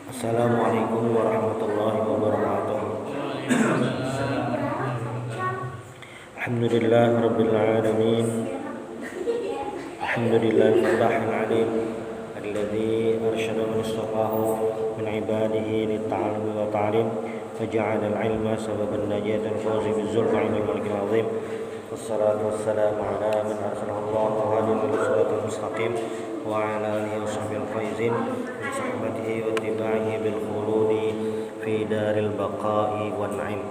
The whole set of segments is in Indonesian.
Assalamualaikum warahmatullahi wabarakatuh. Alhamdulillah rabbil alamin. Alhamdulillah fatahil alim alladzi arsyada man istaqahu min ibadihi lit-ta'allum wa ta'lim wa ja'ala al-'ilma sababan najati al-fawzi biz-zulfi 'inda al-malikil 'azim. Wassalatu wassalamu ala man arsalahu Allah hadiyan ila siratal mustaqim wa ala alihi wa sahbihi al-faizin bi sahbatihi wa ittiba'ihi bil khuludi fi daril baqa'i wan na'im.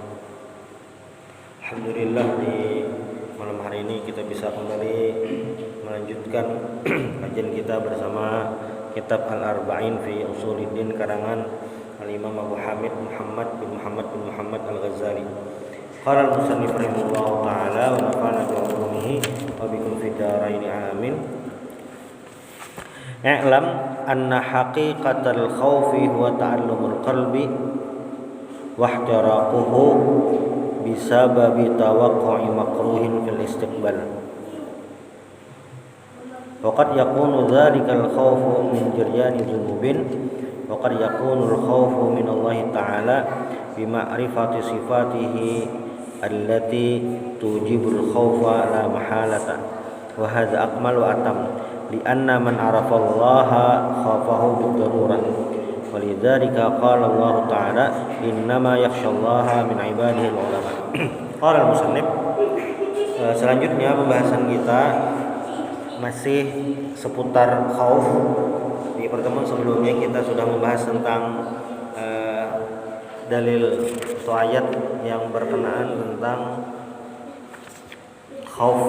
Alhamdulillah, di malam hari ini kita bisa kembali melanjutkan kajian kita bersama kitab Al-Arba'in fi Usuluddin karangan Al-Imam Abu Hamid Muhammad bin Muhammad Al-Ghazali. Qala al-musannif rahimahullahu ta'ala wa nafa'ana bi ulumihi wa bikum fid dharain amin. I'lam anna haqiqatal khawfi huwa ta'allumul qalbi wa ihtiraquhu bisababi tawaqqu'i makruhin fil istiqbal. Wa qad yakunu dhalikal khawfu min jiryani dhunubin wa qad yakunu al-khawfu min Allah ta'ala bima'rifati sifatihi allati tujibul khawfa la mahalata wa hadha akmalu atam lianna man arafa Allah khafahu bid-darurah walidzalika qala Allah ta'ala innama yakhshallaha min ibadihi al-ulama. Qala al-musannif, selanjutnya pembahasan kita masih seputar khauf. Di pertemuan sebelumnya kita sudah membahas tentang dalil atau ayat yang berkenaan tentang khauf.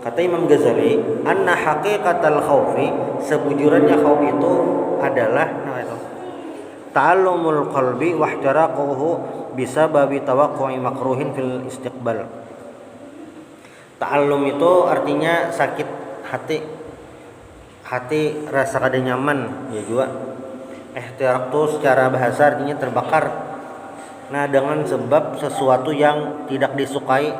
Kata Imam Ghazali, anna haqiqatal khaufi, sebujurannya khauf itu adalah ta'allumul qalbi wa ihtiraquhu bisababi tawaqqu'i makruhin fil istiqbal. Ta'allum itu artinya sakit hati rasa kada nyaman ya juga. Ihtiraq itu secara bahasa artinya terbakar. Nah, dengan sebab sesuatu yang tidak disukai,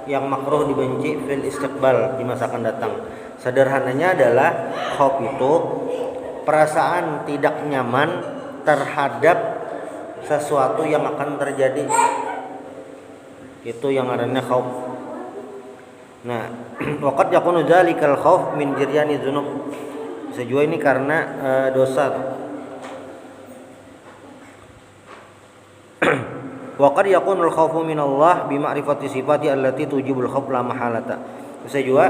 yang makruh dibenci fil istiqbal, di masa akan datang. Sederhananya adalah khauf itu perasaan tidak nyaman terhadap sesuatu yang akan terjadi. Itu yang namanya khauf. Nah, waqad yakunu dzalikal khauf min jiryani dzunub. Bisa juga ini karena dosa. Wa qad yakunu al-khawfu min Allah bi ma'rifati sifati allati tujibul khauf la mahalata. Bisa juga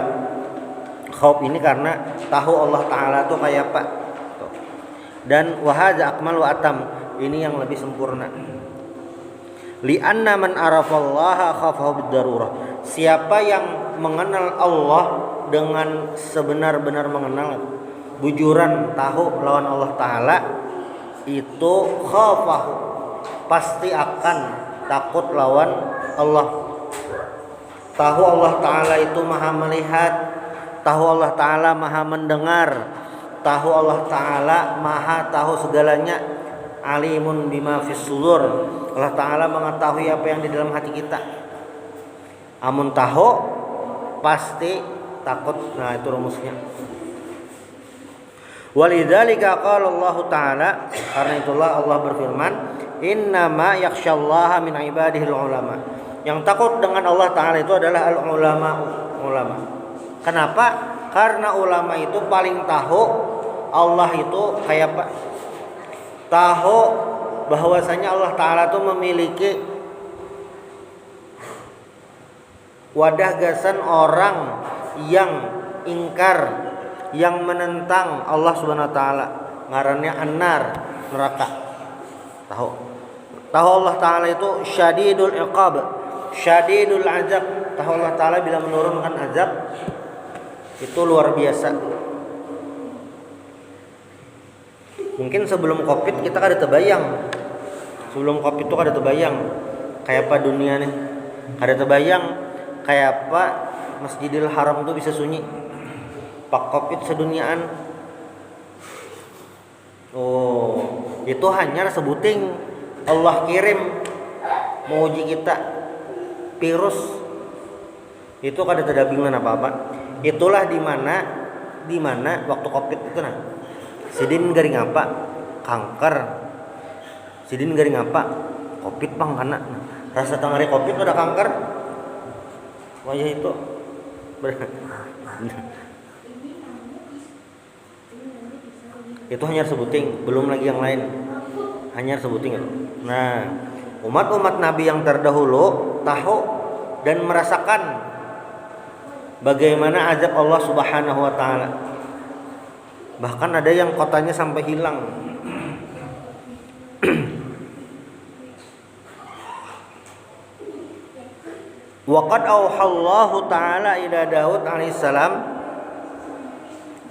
khauf ini karena tahu Allah Ta'ala itu kayak apa. Dan wa hadza akmalu atam, ini yang lebih sempurna. Li anna man arafallaha khafahu bid-darurah. Siapa yang mengenal Allah dengan sebenar-benar mengenal, bujuran tahu lawan Allah Ta'ala, itu khafahu, pasti akan takut lawan Allah. Tahu Allah Ta'ala itu maha melihat, tahu Allah Ta'ala maha mendengar, tahu Allah Ta'ala maha tahu segalanya. Alimun bima fis sudur, Allah Ta'ala mengetahui apa yang di dalam hati kita. Amun tahu pasti takut. Nah, itu rumusnya. Walidzalika qala Allah Ta'ala, karena itulah Allah berfirman, innama yakhsyallaha min ibadihil ulama. Yang takut dengan Allah Ta'ala itu adalah al-ulama. Kenapa? Karena ulama itu paling tahu Allah itu kayak apa. Tahu bahwasanya Allah Ta'ala itu memiliki wadah gasan orang yang ingkar, yang menentang Allah Subhanahu wa taala, ngarannya annar, neraka. Tahu Allah Ta'ala itu syadidul iqab, syadidul azab. Tahu Allah Ta'ala bila menurunkan azab itu luar biasa. Mungkin sebelum Covid kita kada terbayang. Sebelum Covid itu kada terbayang kayak apa dunia nih. Kada terbayang kayak apa Masjidil Haram itu bisa sunyi. Pak Covid seduniaan. Oh, itu hanya sebuting Allah kirim mau uji kita virus. Itu kada ada bingungan apa-apa. Itulah di mana waktu Covid itu nah. Sidin garing apa? kanker sidin garing apa covid bang karena rasa tangari covid udah kanker wajah itu itu hanya sebuting, belum lagi yang lain, hanya sebuting. Nah, umat-umat Nabi yang terdahulu tahu dan merasakan bagaimana azab Allah Subhanahu wa taala. Bahkan ada yang kotanya sampai hilang. Wa qad auhallahu ta'ala ila Daud alaihi salam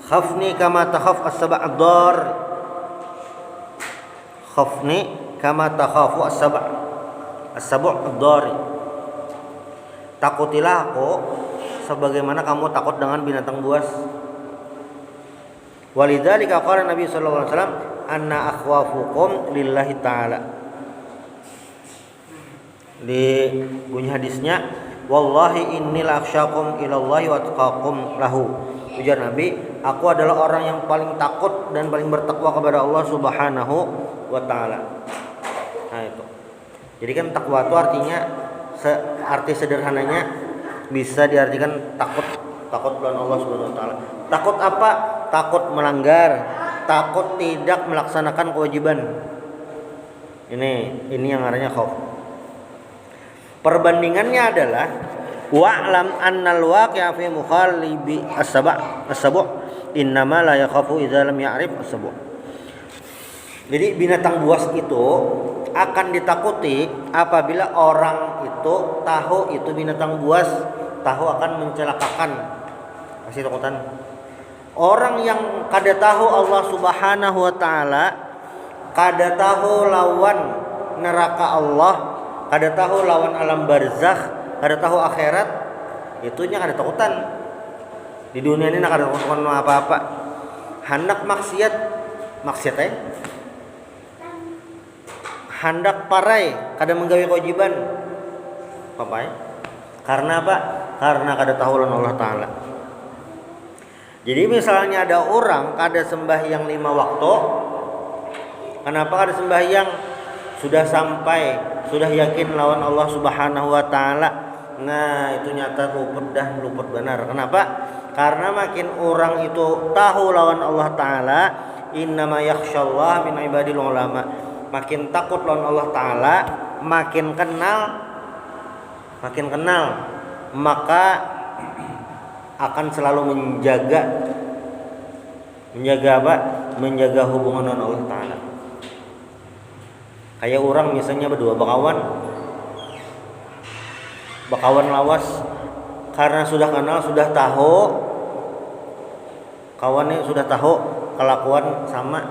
khafni kama takhaf as-sab' ad-dar. Khafni kama takhafu as-sab' ad-dar. Takutilah aku sebagaimana kamu takut dengan binatang buas. Walidzalika qala Nabi sallallahu alaihi wasallam anna akhwafukum lillahi ta'ala. Di bunyi hadisnya wallahi inni la akhsyakum ilallahi wa atqakum lahu. Ujar Nabi, aku adalah orang yang paling takut dan paling bertakwa kepada Allah Subhanahu wa taala. Nah itu. Jadi kan takwa itu artinya arti sederhananya bisa diartikan takut kepada Allah Subhanahu wa taala. Takut apa? Takut melanggar, takut tidak melaksanakan kewajiban. Ini yang artinya khauf. Perbandingannya adalah wa'lam annal waqi'a fi mukhalibi as-sab' innama la yakhafu idza lam ya'rif as-sab'. Jadi binatang buas itu akan ditakuti apabila orang itu tahu itu binatang buas, tahu akan mencelakakan. Kasih takutan. Orang yang kada tahu Allah Subhanahu wa taala, kada tahu lawan neraka Allah, kada tahu lawan alam barzakh, kada tahu akhirat, itunya kada takutan. Di dunia ini kada takutan apa-apa. Hendak maksiat hendak parai kada menggawe kewajiban. Apa ya? Karena apa? Karena kada tahu lawan Allah taala. Jadi misalnya ada orang kada sembahyang 5 waktu. Kenapa kada sembahyang? Sudah sampai, sudah yakin lawan Allah Subhanahu wa taala. Nah, itu nyata luput benar. Kenapa? Karena makin orang itu tahu lawan Allah taala, innama yakhsyallah min ibadil ulama. Makin takut lawan Allah taala, makin kenal, maka akan selalu menjaga apa? Menjaga hubungan dengan Allah taala. Kayak orang misalnya berdua bakawan lawas, karena sudah kenal, sudah tahu kawannya, sudah tahu kelakuan sama.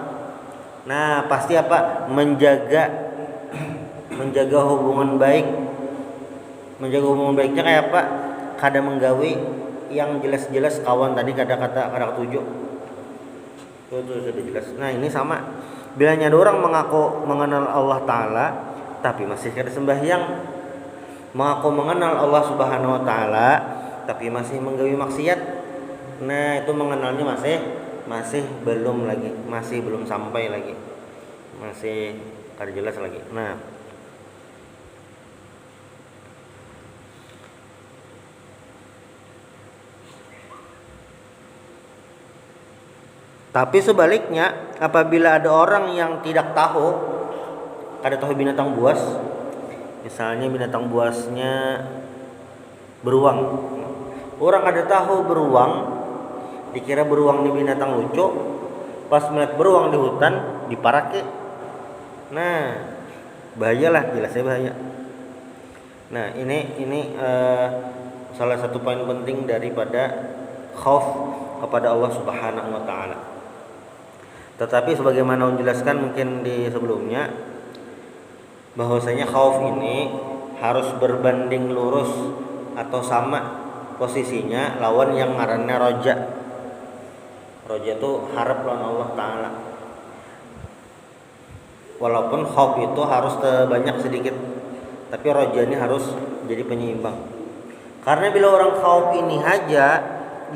Nah, pasti apa? Menjaga hubungan baik. Menjaga hubungan baiknya kayak apa? Kada menggawi yang jelas-jelas kawan tadi kada ketujuh. Itu sudah jelas. Nah, ini sama. Bila ada orang mengaku mengenal Allah taala tapi masih kada sembahyang, mengaku mengenal Allah Subhanahu wa taala tapi masih menggawi maksiat, nah itu mengenalnya masih belum lagi, masih belum sampai lagi, masih kada jelas lagi. Nah, tapi sebaliknya, apabila ada orang yang tidak tahu, kada tahu binatang buas, misalnya binatang buasnya beruang. Orang kada tahu beruang, dikira beruang ini binatang lucu, pas melihat beruang di hutan diparake. Nah, bahayalah, jelasnya bahaya. Nah, ini salah satu poin penting daripada khauf kepada Allah Subhanahu wa taala. Tetapi sebagaimana menjelaskan mungkin di sebelumnya, bahwasanya khauf ini harus berbanding lurus atau sama posisinya lawan yang ngarannya roja. Roja itu harap lawan Allah taala. Walaupun khauf itu harus banyak sedikit, tapi roja ini harus jadi penyeimbang. Karena bila orang khauf ini aja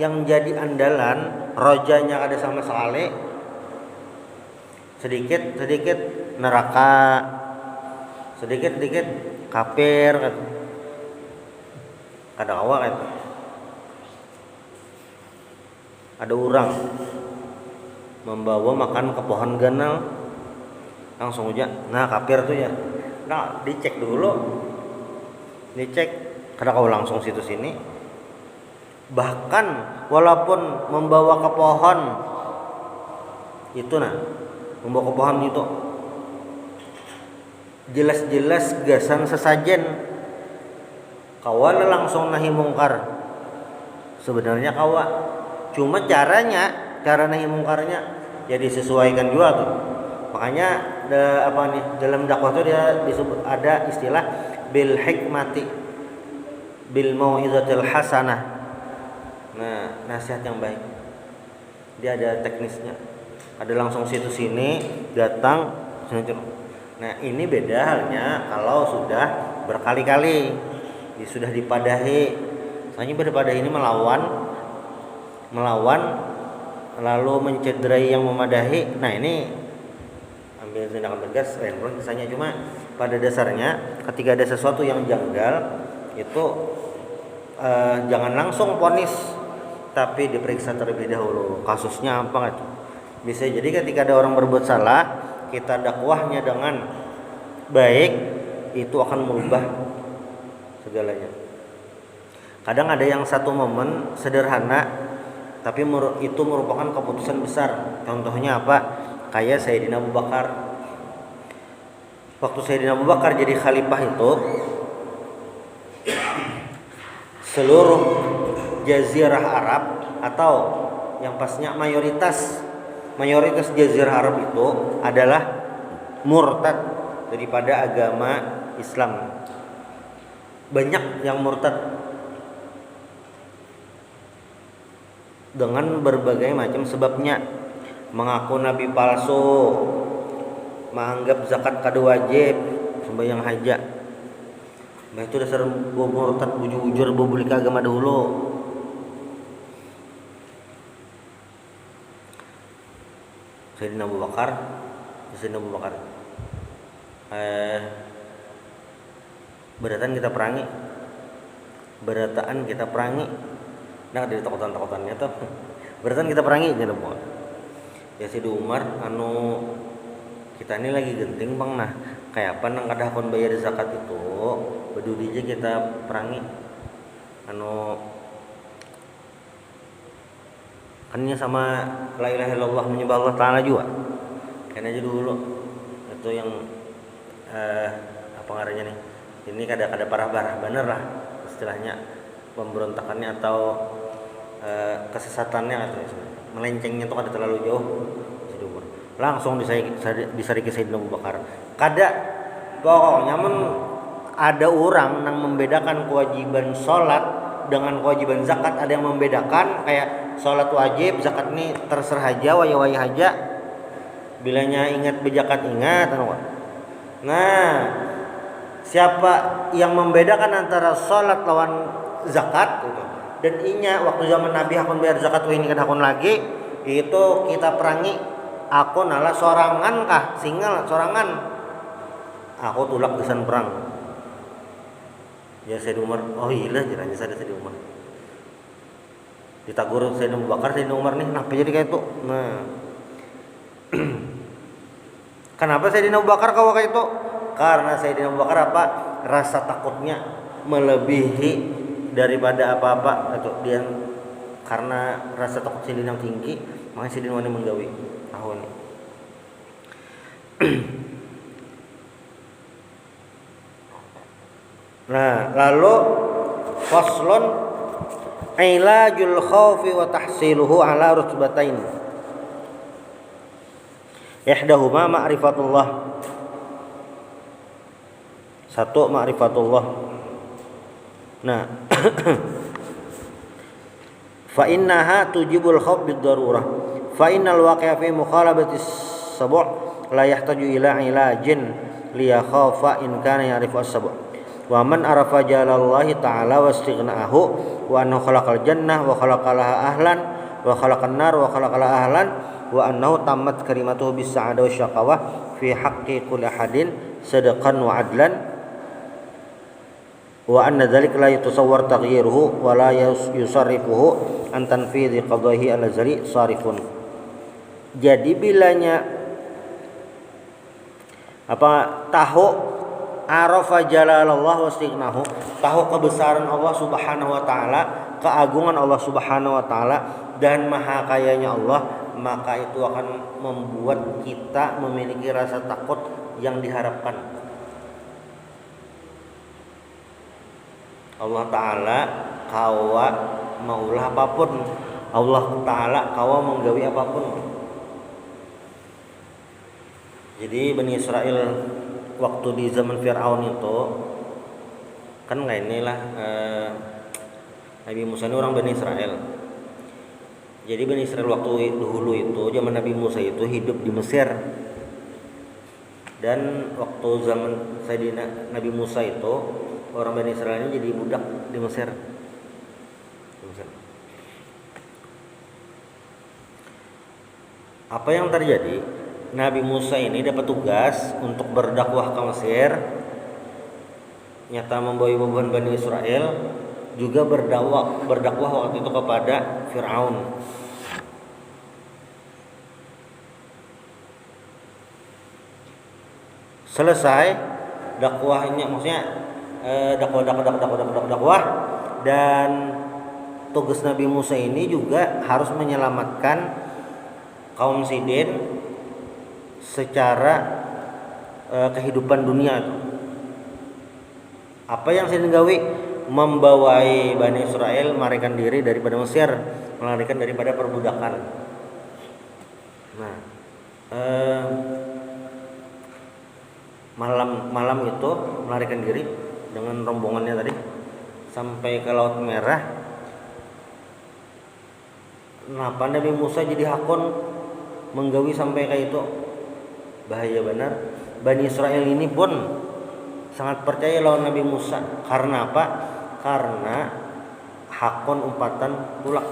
yang jadi andalan, rojanya ada sama sekali, sedikit neraka, sedikit kafir kan. Kada awak kan. Ada orang membawa makan ke pohon ganal, langsung aja nah kafir tuh ya. Nah dicek karena kau langsung situ sini. Bahkan walaupun membawa ke pohon itu membawa ke pohon itu jelas-jelas gasan sesajen, kawa langsung nahi mungkar. Sebenarnya kawa, cuma cara nahi mungkarnya jadi disesuaikan juga tuh. Makanya dalam dakwah itu dia disebut ada istilah bil hikmati bil mau'izatil hasanah. Nah, nasihat yang baik. Dia ada teknisnya. Ada langsung situ sini datang sini. Nah, ini beda halnya kalau sudah berkali-kali sudah dipadahi. Soalnya berpadahi ini melawan lalu mencederai yang memadahi. Nah, ini ambil tindakan tegas lain kisahnya. Cuma pada dasarnya ketika ada sesuatu yang janggal itu jangan langsung vonis, tapi diperiksa terlebih dahulu kasusnya apa gitu. Bisa jadi ketika ada orang berbuat salah, kita dakwahnya dengan baik, itu akan merubah segalanya. Kadang ada yang satu momen sederhana tapi itu merupakan keputusan besar. Contohnya apa? Kayak Sayyidina Abu Bakar. Waktu Sayyidina Abu Bakar jadi khalifah itu, seluruh jazirah Arab atau yang pasnya mayoritas jazirah Arab itu adalah murtad daripada agama Islam. Banyak yang murtad dengan berbagai macam sebabnya. Mengaku nabi palsu, menganggap zakat kada wajib, sembahyang haja. Nah itu dasar murtad bujur-bujur bubuli ke agama dahulu. Sayyidina Abu Bakar berataan kita perangi. Nah dari takutan-takutannya tuh berataan kita perangi gitu po. Ya Sayyidina Umar kita ini lagi genting bang, nah kayak apa nang kada akon bayar zakat itu bedudi aja kita perangi kannya sama la ilaha illallah menyembah Allah Ta'ala juga kan aja dulu itu yang apa ngarannya nih ini kada parah bener lah istilahnya pemberontakannya atau kesesatannya atau melencengnya itu kada terlalu jauh. Langsung disariki Sayyidina Abu Bakar. Kada pokoknya ada orang yang membedakan kewajiban sholat dengan kewajiban zakat. Ada yang membedakan kayak sholat wajib, zakat ini terserah aja, waya aja. Bilanya ingat bejakat ingat. Nah, siapa yang membedakan antara sholat lawan zakat gitu. Dan inya waktu zaman Nabi hakun bayar zakat ini kan hakun lagi itu kita perangi. Aku nala sorangan kah singal sorangan. Aku tulak gesan perang. Ya Sayyidina Umar, oh iya jiranya Sayyidina Umar. Ditagur Sayyidina Abu Bakar, Sayyidina Umar nih, kenapa jadi kayak itu? Nah, kenapa Sayyidina Abu Bakar kayak itu? Karena Sayyidina Abu Bakar apa? Rasa takutnya melebihi daripada apa-apa itu dia karena rasa takut Sayyidina tinggi, makanya Sayyidina Umar menggawi tahun. Nah, lalu faslun ilajul khaufi wa tahsiluhu ala rutbatain. Ihdahuma ma'rifatullah. Satu ma'rifatullah. Nah, fa innaha tujibul khauf bid darurah. Fa innal waqi'a fi mukhalabati as-sab' la yahtaju ila ilajin li yakhafa in kana ya'rifu as-sab'. Wa man arafa jalallahi ta'ala wa istighna'ahu wa annahu khalaqal jannah wa khalaqalaha ahlan wa khalaqan nar wa khalaqalaha ahlan wa annahu tammat kalimatuhu bis sa'adah wa syaqawah fi haqqi kulli ahadin sadaqan wa adlan wa anna dzalika la yatasawwar taghyiruhu wa la yusarrifuhu an tanfidhi qadahi al-azali sarifun. Jadi bilanya tahu arafa jalalallah wa istighnahu, tahu kebesaran Allah Subhanahu wa taala, keagungan Allah Subhanahu wa taala dan maha kayanya Allah, maka itu akan membuat kita memiliki rasa takut yang diharapkan. Allah taala kawa maulah apapun, Allah taala kawa menggawi apapun. Jadi Bani Israel waktu di zaman Fir'aun itu kan nggak inilah Nabi Musa ini orang Bani Israel. Jadi Bani Israel waktu dahulu itu zaman Nabi Musa itu hidup di Mesir, dan waktu zaman Sayyidina Nabi Musa itu orang Bani Israel ini jadi budak di Mesir. Apa yang terjadi? Nabi Musa ini dapat tugas untuk berdakwah ke Mesir, nyata membawa beban Bani Israel, juga berdakwah waktu itu kepada Fir'aun. Selesai dakwahnya, maksudnya dakwah, dan tugas Nabi Musa ini juga harus menyelamatkan kaum Sidin secara kehidupan dunia itu. Apa yang Sidin gawi? Membawai Bani Israel melarikan diri daripada Mesir, melarikan daripada perbudakan. Nah, malam itu melarikan diri dengan rombongannya tadi sampai ke Laut Merah. Kenapa Nabi Musa jadi hakon menggawi sampai kayak itu? Bahaya benar. Bani Israel ini pun sangat percaya lawan Nabi Musa. Karena apa? Karena hakon umpatan tulak.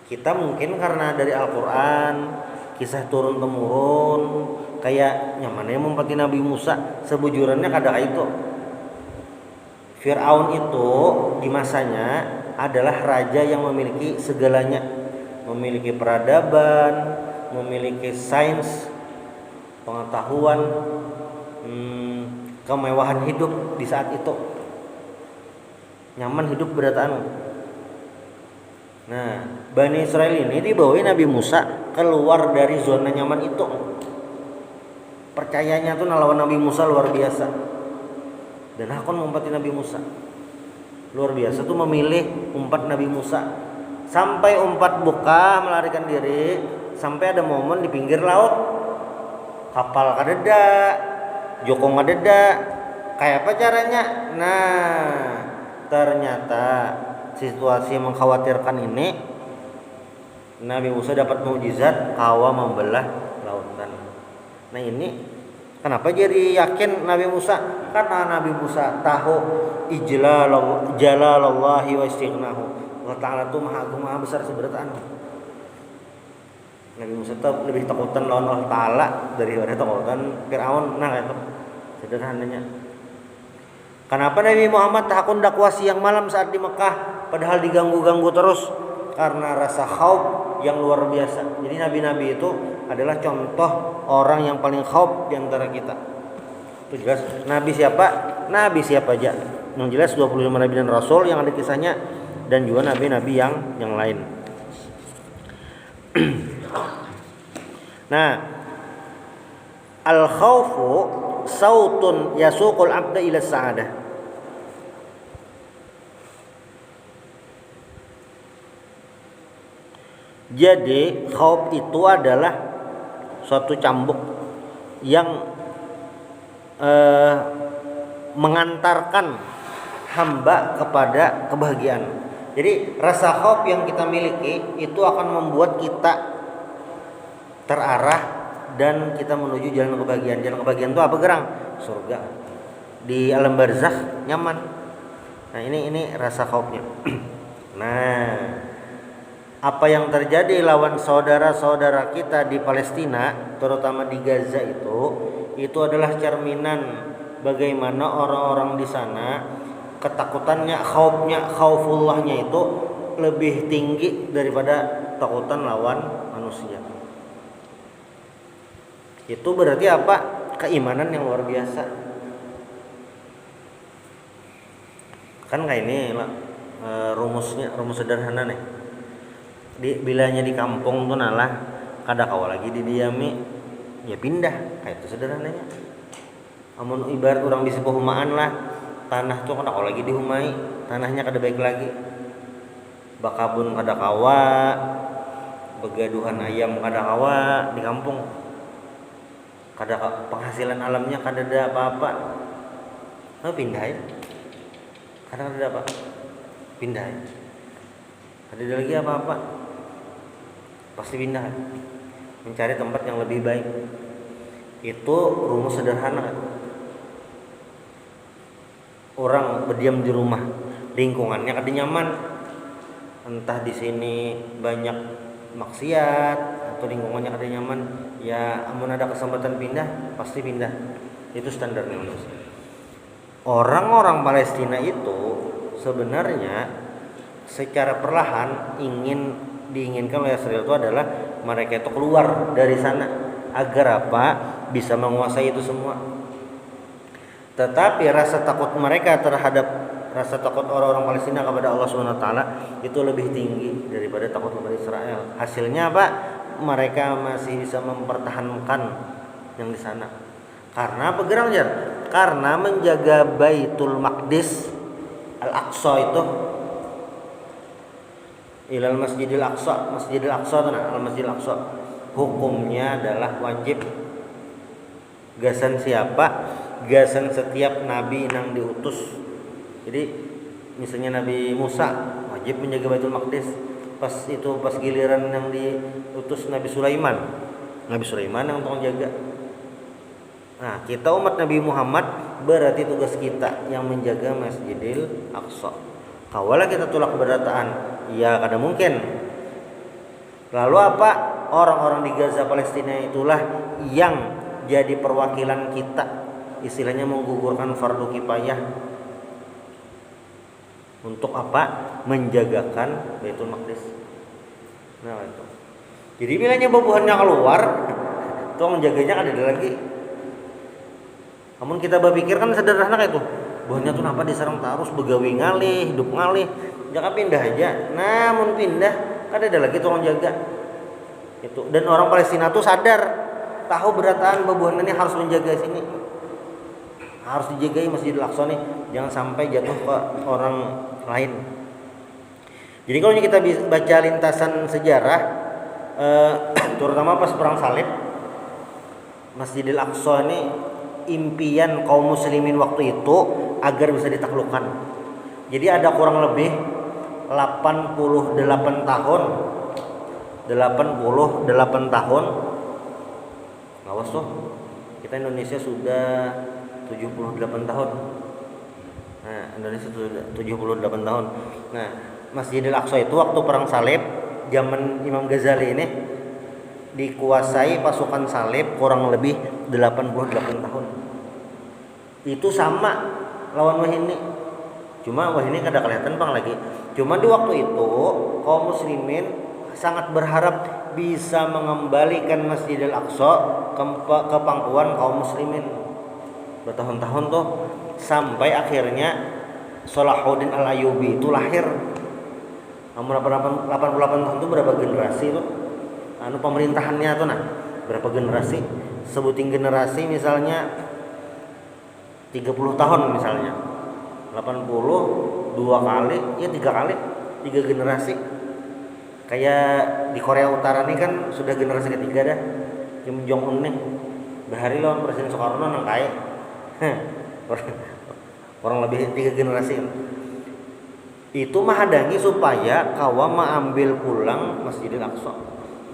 Kita mungkin karena dari Al-Quran, kisah turun temurun, kayak nyamannya mumpati Nabi Musa. Sebujurannya kada itu. Fir'aun itu di masanya adalah raja yang memiliki segalanya, memiliki peradaban, memiliki sains, pengetahuan, kemewahan hidup di saat itu, nyaman hidup berataan. Nah, Bani Israel ini dibawain Nabi Musa keluar dari zona nyaman itu. Percayanya tuh lawan Nabi Musa luar biasa, dan aku ngumpatin Nabi Musa luar biasa tuh, memilih umpat Nabi Musa sampai umpat buka melarikan diri, sampai ada momen di pinggir laut, kapal kadeda, jokong kadeda, kayak apa caranya? Nah, ternyata situasi yang mengkhawatirkan ini, Nabi Musa dapat mukjizat kawa membelah lautan. Nah ini kenapa jadi yakin Nabi Musa? Karena Nabi Musa tahu jalalallahi wa istighnahu. Allah Ta'ala itu maha agung, maha besar seberataan. Nabi Musa tahu lebih takutan lawan Allah Ta'ala daripada takutan Fir'aun. Nah itu sederhananya. Kenapa Nabi Muhammad takut dakwah siang malam saat di Mekah, padahal diganggu-ganggu terus? Karena rasa khauf yang luar biasa. Jadi nabi-nabi itu adalah contoh orang yang paling khauf di antara kita. Itu jelas. Nabi siapa? Nabi siapa aja. Yang jelas 25 nabi dan rasul yang ada kisahnya, dan juga nabi-nabi yang lain. Nah, al-khaufu sautun yasuqul abda ila sa'adah. Jadi khauf itu adalah suatu cambuk yang mengantarkan hamba kepada kebahagiaan. Jadi rasa khauf yang kita miliki itu akan membuat kita terarah dan kita menuju jalan kebahagiaan. Jalan kebahagiaan itu apa, Gerang? Surga. Di alam barzakh nyaman. Nah, ini rasa khaufnya. Nah, apa yang terjadi lawan saudara-saudara kita di Palestina, terutama di Gaza itu adalah cerminan bagaimana orang-orang di sana ketakutannya, khaufullahnya itu lebih tinggi daripada takutan lawan manusia. Itu berarti apa? Keimanan yang luar biasa. Kan kayak ini rumus sederhana nih. Bilanya di kampung tuh nalah kada kawa lagi didiami ya pindah, kayak itu sederhananya. Amun ibarat orang bisa pehumaan lah, tanah tuh kada kawa lagi dihumai, tanahnya kada baik lagi, bakabun kada kawa, begaduhan ayam kada kawa di kampung, kada penghasilan alamnya kada ada apa-apa, pindah ya, kada ada apa, pindah ya, kada ada lagi apa-apa, pasti pindah, mencari tempat yang lebih baik. Itu rumus sederhana. Orang berdiam di rumah, lingkungannya kada nyaman, entah di sini banyak maksiat atau lingkungannya kada nyaman, ya amun ada kesempatan pindah pasti pindah. Itu standarnya manusia. Orang-orang Palestina itu sebenarnya secara perlahan diinginkan oleh Israel itu adalah mereka itu keluar dari sana agar apa? Bisa menguasai itu semua. Tetapi rasa takut mereka terhadap rasa takut orang-orang Palestina kepada Allah Subhanahu wa taala itu lebih tinggi daripada takut kepada Israel. Hasilnya apa? Mereka masih bisa mempertahankan yang di sana. Karena apa gerang jar? Karena menjaga Baitul Maqdis Al-Aqsa itu ilal Masjidil Aqsa, Masjidil Aqsa itu Al-Masjidil Aqsa. Hukumnya adalah wajib. Gasan siapa? Gasan setiap nabi yang diutus. Jadi misalnya Nabi Musa wajib menjaga Baitul Maqdis. Pas giliran yang diutus Nabi Sulaiman yang tolong jaga. Nah, kita umat Nabi Muhammad berarti tugas kita yang menjaga Masjidil Aqsa. Kawala kita tolak keberdataan, ya kada mungkin. Lalu apa? Orang-orang di Gaza Palestina itulah yang jadi perwakilan kita, istilahnya menggugurkan fardu kifayah untuk apa? Menjagakan Baitul Maqdis. Nah itu. Jadi bilanya babuhannya keluar, itu menjaganya kan ada lagi. Namun kita berpikir kan sederhana kayak itu. Babuhannya tuh kenapa diserang terus begawi ngalih, hidup ngalih, jangan pindah aja. Namun pindah kan ada lagi tolong jaga. Itu. Dan orang Palestina tuh sadar, tahu berataan babuhan ini harus menjaga sini. Harus dijagai Masjidil Aqsa nih, jangan sampai jatuh ke orang lain. Jadi kalau kita baca lintasan sejarah, terutama pas perang salib, Masjidil Aqsa ini impian kaum muslimin waktu itu agar bisa ditaklukkan. Jadi ada kurang lebih 88 tahun. Awas tuh, kita Indonesia sudah 78 tahun. Nah, Indonesia sudah 78 tahun. Nah, Masjidil Aqsa itu waktu perang salib zaman Imam Ghazali ini dikuasai pasukan salib kurang lebih 88 tahun. Itu sama lawan Wahini. Cuma Wahini kada kelihatan bang lagi. Cuma di waktu itu kaum muslimin sangat berharap bisa mengembalikan Masjidil Aqsa ke pangkuan kaum muslimin. Bertahun-tahun tuh sampai akhirnya Salahuddin Al-Ayyubi itu lahir. Nomor 88 tahun itu berapa generasi tuh? Pemerintahannya tuh berapa generasi? Sebutin generasi misalnya 30 tahun misalnya. 80 2 kali, ya 3 kali, 3 generasi. Kayak di Korea Utara nih kan sudah generasi ketiga dah. Kim Jong Un nih. Bahari lawan Presiden Soekarno nang kaya. Orang lebih 3 generasi. Itu menghadangi supaya kawa mengambil pulang Masjidil Aqsa,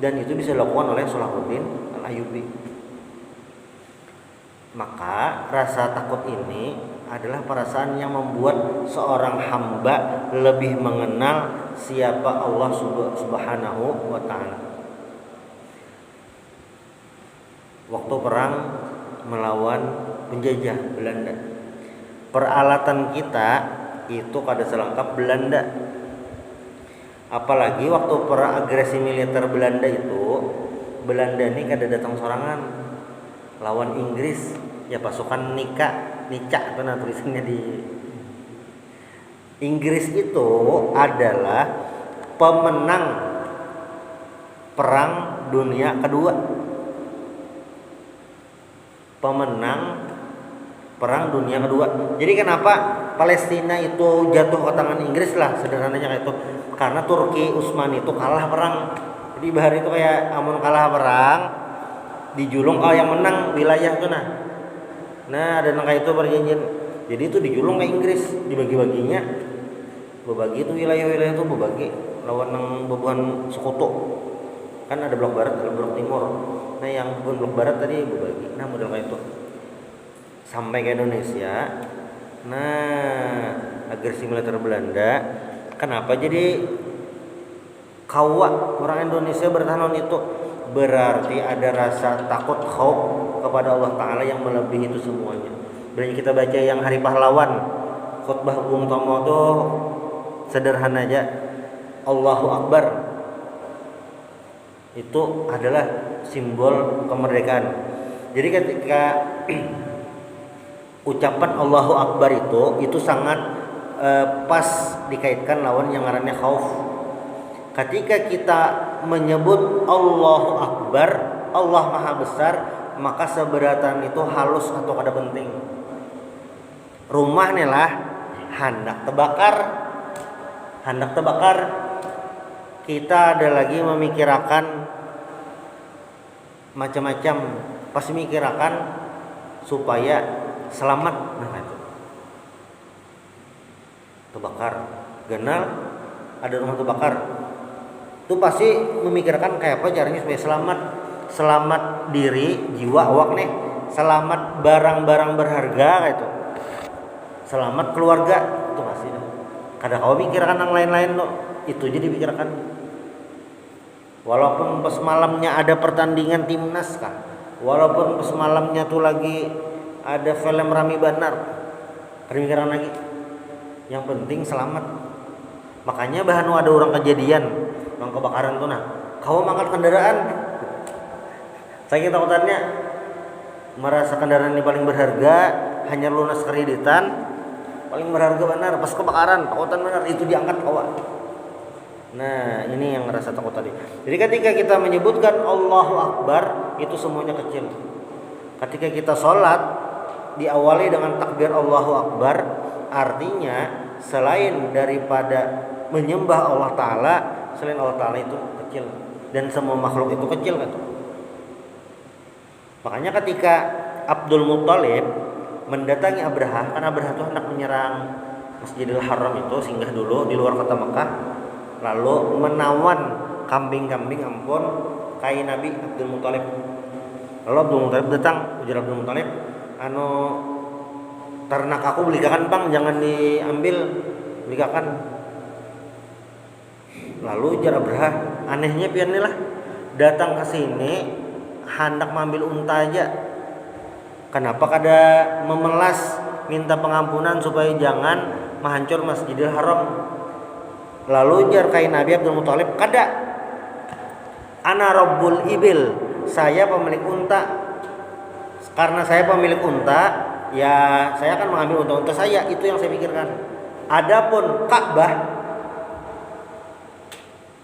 dan itu bisa dilakukan oleh Salahuddin Al-Ayyubi. Maka rasa takut ini adalah perasaan yang membuat seorang hamba lebih mengenal siapa Allah Subhanahu wa taala. Waktu perang melawan penjajah Belanda, peralatan kita itu kada selengkap Belanda. Apalagi waktu perang agresi militer Belanda itu, Belanda ini kada datang sorangan lawan Inggris, ya pasukan Nica itu nah tulisannya di Inggris itu adalah pemenang perang dunia kedua. Pemenang perang dunia kedua. Jadi kenapa Palestina itu jatuh ke tangan Inggris lah, sederhananya kayak itu. Karena Turki Utsmani itu kalah perang. Jadi bahar itu kayak amun kalah perang dijulung yang menang wilayah itu nah. Nah, ada nang kayak itu perjanjian. Jadi itu dijulung ke Inggris, dibagi-baginya. Berbagi itu wilayah-wilayah itu berbagi lawan nang bebuhan sekutu. Kan ada blok barat, ada blok timur. Nah, yang blok barat tadi berbagi. Nah, model kayak itu. Sampai ke Indonesia. Nah, agresi militer Belanda, kenapa jadi kawa orang Indonesia bertahan itu? Berarti ada rasa takut khauf kepada Allah Ta'ala yang melebihi itu semuanya. Berarti kita baca yang Hari Pahlawan, khutbah Bung Tomo itu sederhana aja, Allahu Akbar, itu adalah simbol kemerdekaan. Jadi ketika ucapan Allahu Akbar itu sangat pas dikaitkan lawan yang ngarannya khauf. Ketika kita menyebut Allahu Akbar, Allah Maha Besar, maka seberatan itu halus atau kada penting. Rumah nih lah hendak terbakar. Kita ada lagi memikirkan macam-macam, pasti mikirkan supaya selamat. Nah itu terbakar, genal ada rumah terbakar, itu pasti memikirkan kayak apa caranya supaya selamat diri, jiwa awak nih, selamat barang-barang berharga kayak itu, selamat keluarga, itu pasti dah. Kadang kau mikirkan yang lain-lain loh, itu jadi pikirkan. Walaupun pas malamnya ada pertandingan timnas kah, walaupun pas malamnya tuh lagi ada film Rami Banar, pemikiran lagi. Yang penting selamat. Makanya bahan ada orang kejadian, orang kebakaran tuh nah, kau mangkat kendaraan. Saya takutannya merasa kendaraan ini paling berharga, hanya lunas kreditan, paling berharga benar. Pas kebakaran, takutan benar itu diangkat kawan. Nah, ini yang rasa takut tadi. Jadi ketika kita menyebutkan Allahu Akbar, itu semuanya kecil. Ketika kita sholat diawali dengan takbir Allahu Akbar, artinya selain daripada menyembah Allah Ta'ala, selain Allah Ta'ala itu kecil, dan semua makhluk itu kecil kan. Makanya ketika Abdul Muttalib mendatangi Abraha, karena Abraha itu hendak menyerang Masjidil Haram itu, singgah dulu di luar kota Mekah, lalu menawan kambing-kambing ampun kai Nabi Abdul Muttalib. Lalu Abdul Muttalib datang, ujar Abdul Muttalib, ternak aku belikan bang, jangan diambil, belikan. Lalu ujar Abraha, anehnya pian lah, datang ke sini hendak mengambil unta aja, kenapa kada memelas minta pengampunan supaya jangan menghancur Masjidil Haram? Lalu ujar kai Nabi Abdul Muttalib, kada, ana rabbul ibil, saya pemilik unta. Karena saya pemilik unta, ya saya akan mengambil unta-unta saya, itu yang saya pikirkan. Adapun Ka'bah,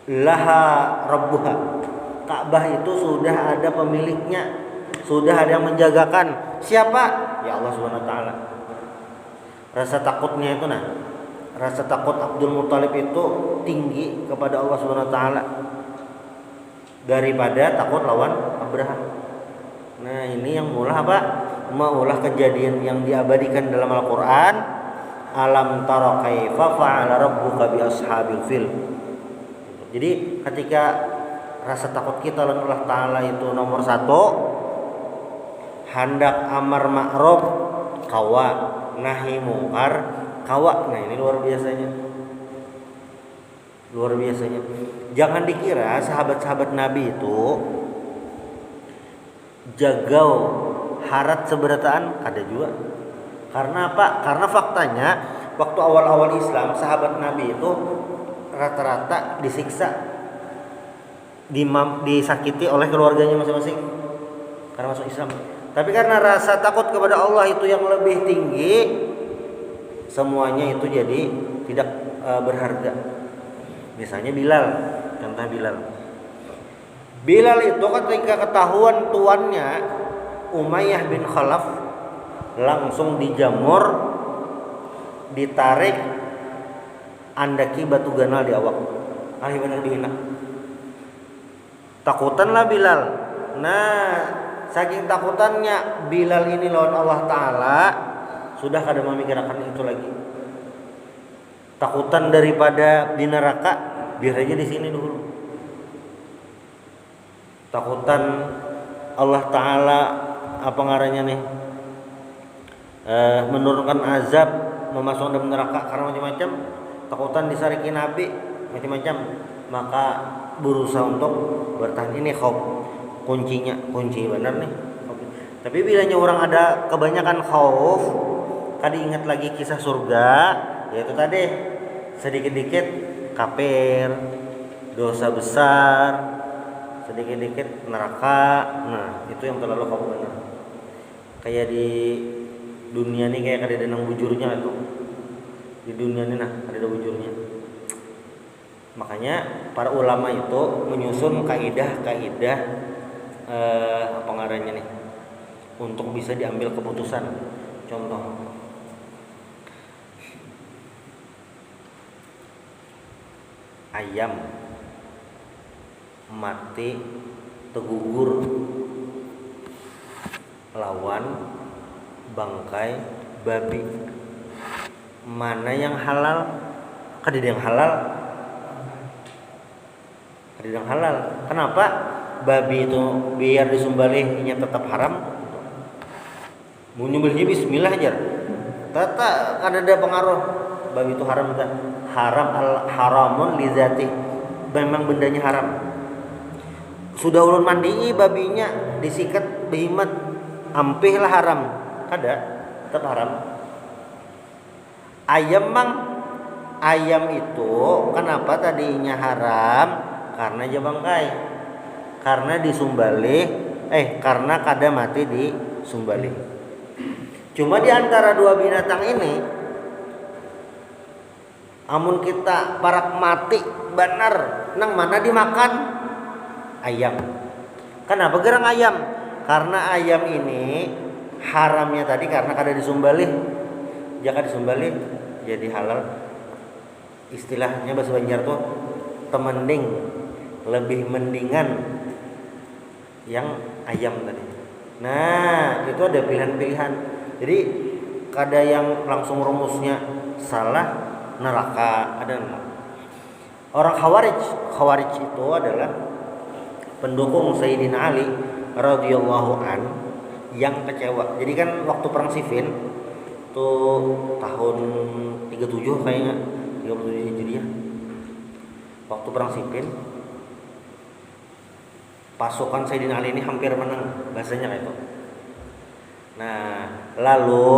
laha rabbuha, Ka'bah itu sudah ada pemiliknya, sudah ada yang menjagakan. Siapa? Ya Allah Subhanahu wa taala. Rasa takutnya itu nah, rasa takut Abdul Muttalib itu tinggi kepada Allah Subhanahu wa taala daripada takut lawan Abraham. Nah, ini yang mula apa? Maulah kejadian yang diabadikan dalam Al-Qur'an, alam tara kaifa fa'ala rabbuka bi ashabil fil. Jadi ketika rasa takut kita lawan Allah Ta'ala itu nomor 1, hendak amar ma'ruf kawa, nahi mungkar kawa. Nah, ini luar biasanya. Luar biasanya. Jangan dikira sahabat-sahabat Nabi itu jagau harat seberataan ada juga. Karena apa? Karena faktanya waktu awal-awal Islam sahabat Nabi itu rata-rata disiksa, disakiti oleh keluarganya masing-masing karena masuk Islam. Tapi karena rasa takut kepada Allah itu yang lebih tinggi, semuanya itu jadi tidak berharga. Misalnya Bilal, contoh Bilal. Bilal itu ketika ketahuan tuannya Umayyah bin Khalaf langsung dijamur, ditarik, andaki batu ganal di awak. Ah benar dihina. Takutanlah Bilal. Nah, saking takutannya Bilal ini lawan Allah Ta'ala, sudah kada memikirkan itu lagi. Takutan daripada di neraka, biar aja di sini dulu. Takutan Allah Ta'ala apa ngarannya nih, menurunkan azab, memasukkan dalam neraka karena macam-macam. Takutan disarikin Nabi, macam-macam. Maka berusaha untuk bertahan. Ini khauf, kunci benar nih. Tapi bilanya orang ada kebanyakan khauf, kada ingat lagi kisah surga, yaitu tadi sedikit-dikit kafir, dosa besar, sedikit-dikit neraka. Nah itu yang terlalu khauf benar. Kayak di dunia ini kayak ada denang bujurnya itu. Di dunia ini ada bujurnya. Makanya para ulama itu menyusun kaidah-kaidah apa ngarannya nih untuk bisa diambil keputusan. Contoh, ayam mati tergugur lawan bangkai babi, mana yang halal? Kada yang halal. Kenapa? Babi itu biar disembelihnya tetap haram. Mau nyembelihnya bismillah aja. Tata kada ada pengaruh. Babi itu haram tak? Haramun li zati. Memang bendanya haram. Sudah ulun mandi babinya disikat behimat, ampih lah haram. Kada, tetap haram. Ayam itu kenapa tadinya haram? Karena dia bangkai, karena disumbali, karena kada mati disumbali. Cuma di antara dua binatang ini, amun kita parak mati benar, nang mana dimakan? Ayam. Kenapa gerang ayam? Karena ayam ini haramnya tadi karena kada disumbali. Jika disumbali jadi halal. Istilahnya bahasa Banjar tuh temending, lebih mendingan yang ayam tadi. Nah, itu ada pilihan-pilihan. Jadi kada yang langsung rumusnya salah neraka, ada orang Khawarij itu adalah pendukung Sayyidina Ali radhiyallahu an yang kecewa. Jadi kan waktu perang Siffin tuh tahun 37 kayaknya, 37 Hijriah. Waktu perang Siffin pasukan Sayyidina Ali ini hampir menang, bahasanya kayak itu. Nah, lalu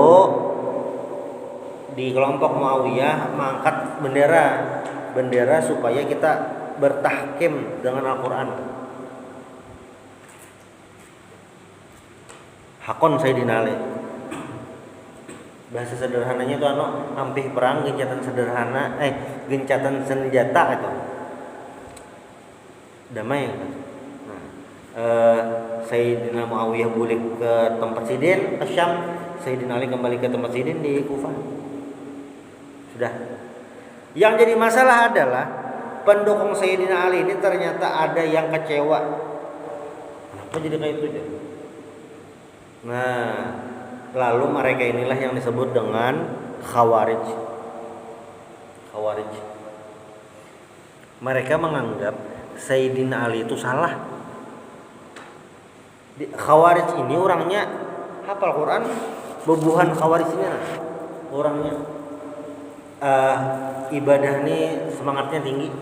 di kelompok Muawiyah mengangkat bendera supaya kita bertahkim dengan Al-Quran. Hakon Sayyidina Ali. Bahasa sederhananya itu ampih perang gencatan sederhana, gencatan senjata itu. Damai. Sayyidina Muawiyah balik ke tempat Sidin ke Syam, Sayyidina Ali kembali ke tempat Sidin di Kufah. Sudah. Yang jadi masalah adalah pendukung Sayyidina Ali ini ternyata ada yang kecewa. Kenapa jadi kayak itu? Nah, lalu mereka inilah yang disebut dengan Khawarij. Mereka menganggap Sayyidina Ali itu salah. Khawarij ini orangnya hafal Quran, bebuhan Khawarij ini orangnya ibadah ini semangatnya tinggi,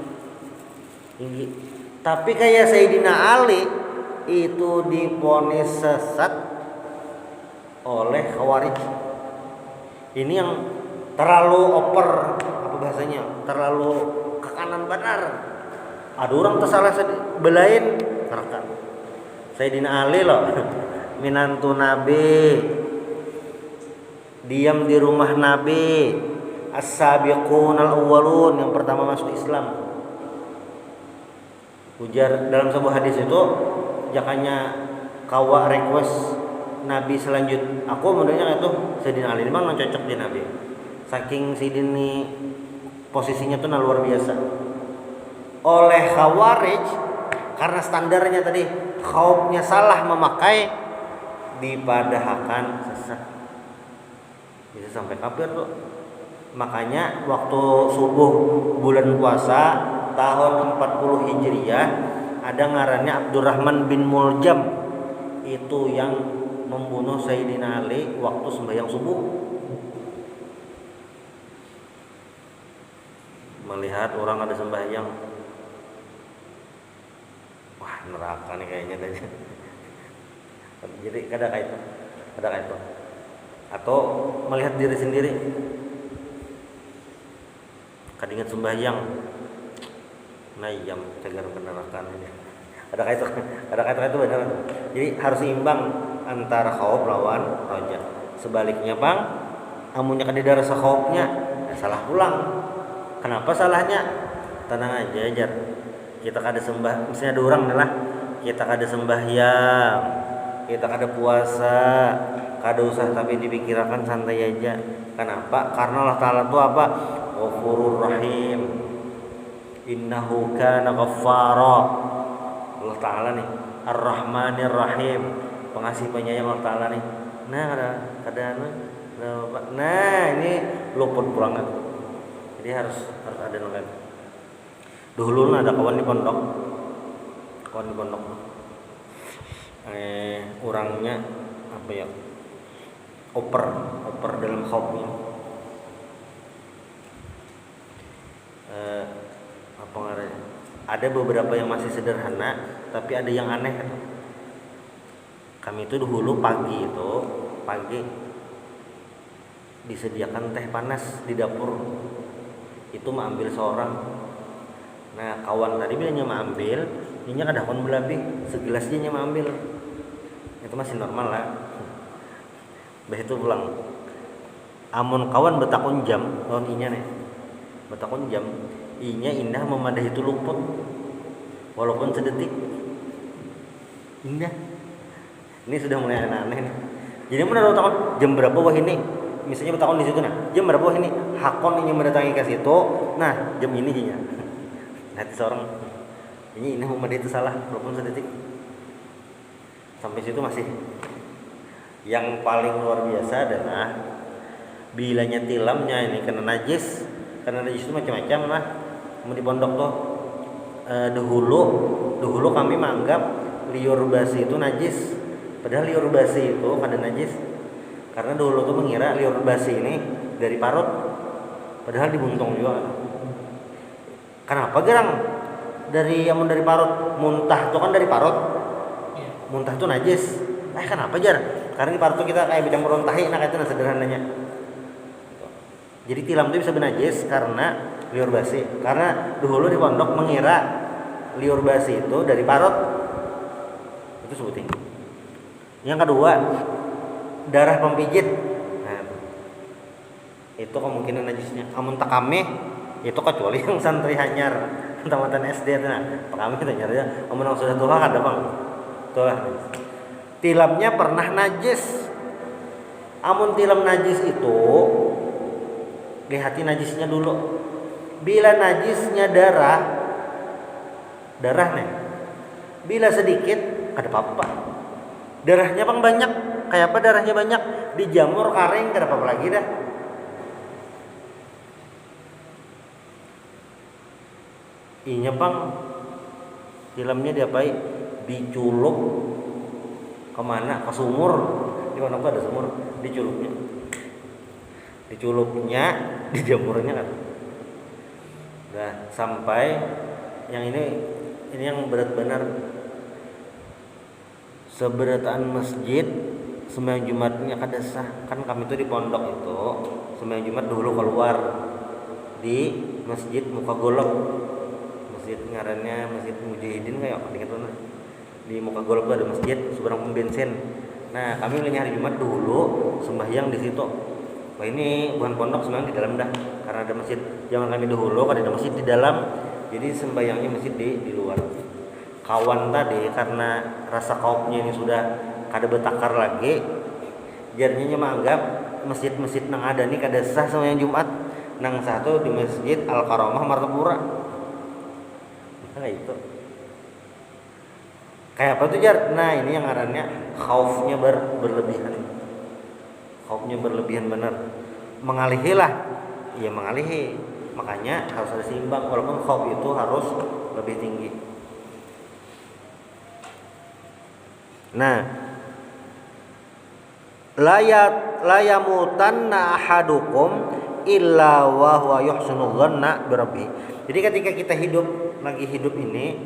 Tapi kayak Sayyidina Ali itu divonis sesat oleh Khawarij. Ini yang terlalu over, apa bahasanya, terlalu ke kanan benar. Ada orang tersalah belain neraka. Sayyidina Ali loh, minantu Nabi, diam di rumah Nabi, as-sabiqun al-awwalun, yang pertama masuk Islam. Ujar dalam sebuah hadis itu, jakanya kawa request Nabi selanjut, aku menurutnya itu Sayyidina Ali memang cocok di Nabi. Saking Sayyidina posisinya tuh luar biasa. Oleh Khawarij karena standarnya tadi khaufnya salah memakai, dipadahkan sesat. Bisa sampai kafir tuh. Makanya waktu subuh bulan puasa tahun 40 Hijriah ada ngarannya Abdurrahman bin Muljam, itu yang membunuh Sayyidina Ali waktu sembahyang subuh. Melihat orang ada sembahyang, wah neraka nih kayaknya tadi. Jadi kada kayak itu. Atau melihat diri sendiri, kadingat sembahyang, nayam tegar penerakan ini. Ada kait itu benar. Jadi harus seimbang antara khauf lawan roja. Sebaliknya bang, amunnya kadida rasa khaufnya, ya salah pulang. Kenapa salahnya? Tenang aja jar. Kita kada sembah, misalnya ada orang lah, kita kada sembahyang, kita kada puasa, kada usah tapi dipikirkan, santai aja. Kenapa? Karena Allah Ta'ala itu apa? Ghafurur Rahim, innahu kana ghaffara. Allah Ta'ala nih Ar-Rahmanir Rahim, pengasih penyayang Allah Ta'ala nih. Nah ini luput pulangan. Jadi harus ada nolak. Dulu ada kawan di pondok, orangnya apa ya, oper dalam khaufnya. Apa ngaranya? Ada beberapa yang masih sederhana, tapi ada yang aneh. Kami itu dulu pagi disediakan teh panas di dapur. Itu mengambil seorang. Nah kawan tadi bilangnya mengambil, ini kada kon belabih, segelas dia mengambil. Itu masih normal lah. Bah itu pulang. Amun kawan betakun jam, kawan inya nih, betakun jam, inya indah memadahi itu luput, walaupun sedetik. Indah. Ini sudah mulai aneh nih. Jadi menurut takon jam berapa wah ini? Misalnya betakun di situ, nah jam berapa wah ini? Hakon ini mendatangi ke situ, nah jam ini jinya. Nanti seorang ini memadahi itu salah, walaupun sedetik. Sampai situ masih. Yang paling luar biasa adalah bilanya tilamnya ini kena najis itu macam-macam lah. Di pondok tuh dahulu kami menganggap liur basi itu najis, padahal liur basi itu kada najis. Karena dulu tuh mengira liur basi ini dari parut, padahal dibuntung juga. Kenapa gerang dari parut? Muntah itu kan dari parut, muntah itu najis. Kenapa jar? Karena di parut itu kita kayak bidang merontahi, nah itu sederhananya. Jadi tilam itu bisa benajis karena liur basi. Karena dulu di pondok mengira liur basi itu dari parut. Itu sebutin. Yang kedua, darah pempijit. Nah, itu kemungkinan najisnya. Amun takame itu kecuali yang santri hanyar tamatan SD itu. Nah, takame itu hanyarnya. Amun yang sudah tua ada bang. Tua. Tilamnya pernah najis. Amun tilam najis itu lihat najisnya dulu. Bila najisnya darah nih. Bila sedikit kada apa-apa. Darahnya bang banyak, kayak apa darahnya banyak? Dijamur kering kada apa-apa lagi dah. Inya bang tilamnya diapai? Diculup kemana? Ke sumur. Di mana ada sumur? Diculupnya, dijamurnya kan. Nah, sampai yang ini yang berat benar. Seberataan masjid sembahyang Jumatnya kada sah. Kan kami itu di pondok itu sembahyang Jumat dulu keluar di masjid Muka Golok. Masjid ngarannya Masjid Mujahidin kayak apa di Muka Golok tuh ada masjid seberang pom bensin. Nah, kami milihnya hari Jumat dulu sembahyang di situ. Wah, ini bukan pondok, sembahyang di dalam dah. Karena ada masjid. Zaman kami dahulu kan ada masjid di dalam. Jadi sembahyangnya masjid di luar. Kawan tadi karena rasa kaupnya ini sudah kada betakar lagi, jadinya menganggap masjid-masjid nang ada nih kada sah sembahyang Jumat. Nang satu di Masjid Al-Karamah Martapura. Kayak itu. Kayak apa tuh Jar? Nah, ini yang ngarannya khaufnya berlebihan. Khaufnya berlebihan benar. Mengalihi lah. Iya, mengalihi. Makanya harus ada seimbang, walaupun khauf itu harus lebih tinggi. Nah, la yamutanna ahadukum illa wa huwa yuhsinu dhanna bi rabbih. Jadi ketika kita lagi hidup ini,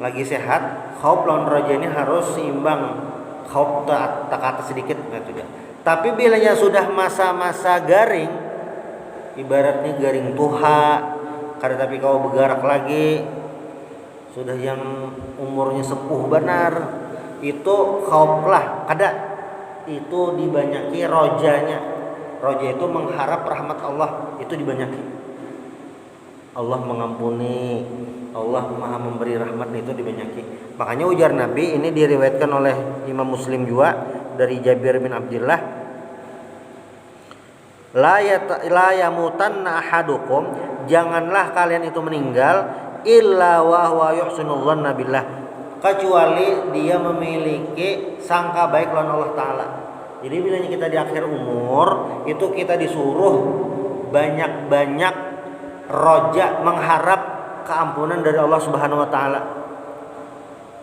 lagi sehat, khauf lawan raja ini harus seimbang. Khauf tak kata sedikit gitu ya. Tapi bilanya sudah masa-masa garing, ibaratnya garing tuha, kada tapi kau bergerak lagi, sudah yang umurnya sepuh benar, itu khauf lah, kada itu dibanyaki rojanya. Roja itu mengharap rahmat Allah, itu dibanyaki. Allah mengampuni, Allah Maha memberi rahmat, itu dibanyaki. Makanya ujar Nabi ini diriwayatkan oleh Imam Muslim juga dari Jabir bin Abdullah, la yamutanna ahadukum, janganlah kalian itu meninggal illa wa huwa yuhsinu dhanna billah, kecuali dia memiliki sangka baik lawan Allah Ta'ala. Jadi bilanya kita di akhir umur itu kita disuruh banyak-banyak roja, mengharap keampunan dari Allah Subhanahu Wa Ta'ala.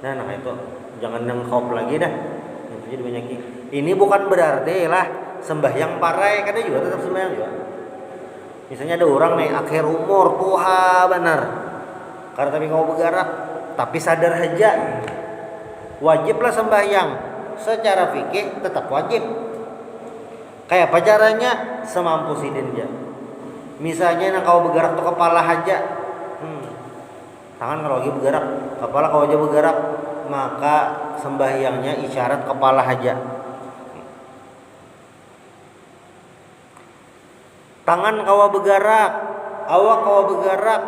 Nah itu jangan yang khauf lagi dah. Itu jadi banyak. Ini bukan berarti lah sembahyang parai, kada juga tetap sembahyang juga. Misalnya ada orang nih akhir umur tuha benar, karena tapi kau bergerak tapi sadar aja, wajiblah sembahyang. Secara fikih tetap wajib. Kayak apa caranya? Semampu sidin aja. Misalnya nak kau bergerak tuh kepala aja, tangan kalau lagi bergerak, kepala kau aja bergerak, maka sembahyangnya isyarat kepala aja. Tangan kau bergerak, awak kau bergerak,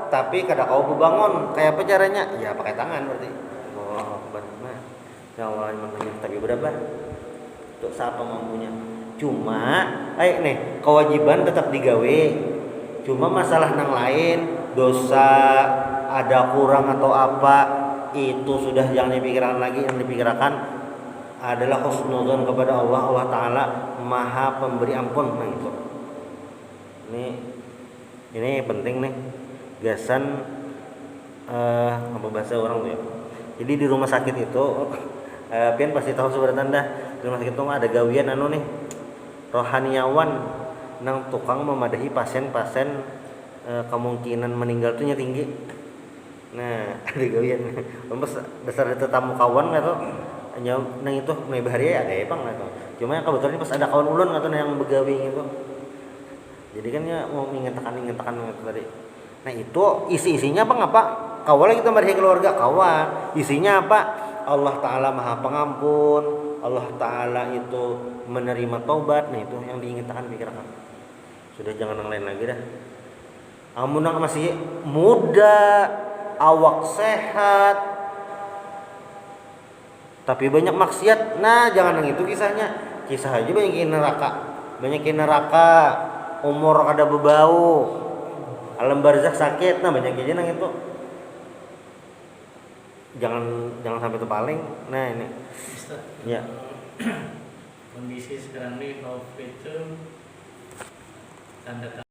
tapi kada kau berbangun. Kayak apa caranya? Ya pakai tangan berarti. Oh, benar. Ya Allah, tapi berapa? Untuk siapa mampunya? Cuma, nih kewajiban tetap digawe. Cuma masalah nang lain, dosa, ada kurang atau apa, itu sudah jangan dipikirkan lagi. Yang dipikirkan adalah husnudzon kepada Allah. Allah Ta'ala Maha pemberi ampun. Nah itu. Ini penting nih. Gasan apa bahasa orang tuh ya. Jadi di rumah sakit itu pian pasti tahu sebenarnya dah. Di rumah sakit itu ada gawian nih, rohaniawan nang tukang memadahi pasien-pasien kemungkinan meninggal tuh tinggi. Nah ada gawian. Lepas dasar itu tamu kawan nggak tuh, nang itu mulai bahaya ada ya bang nggak tuh. Cuma yang kebetulan pas ada kawan ulun nggak tuh yang begawi gitu. Jadi kan ya mau ingin tekan tadi. Nah itu isinya apa ngapa? Kawal kita marahi keluarga kawal. Isinya apa? Allah Ta'ala Maha Pengampun, Allah Ta'ala itu menerima taubat. Nah itu yang diinginkan pikirkan. Sudah jangan yang lain lagi dah. Amun masih muda, awak sehat, tapi banyak maksiat. Nah jangan yang itu kisahnya. Kisah aja banyak neraka, umur kada bebau, alam barzakh sakit. Nah banyak aja nang itu. Jangan sampai terpaling. Nah ini Ustaz, ya kondisi sekarang ini COVID itu tanda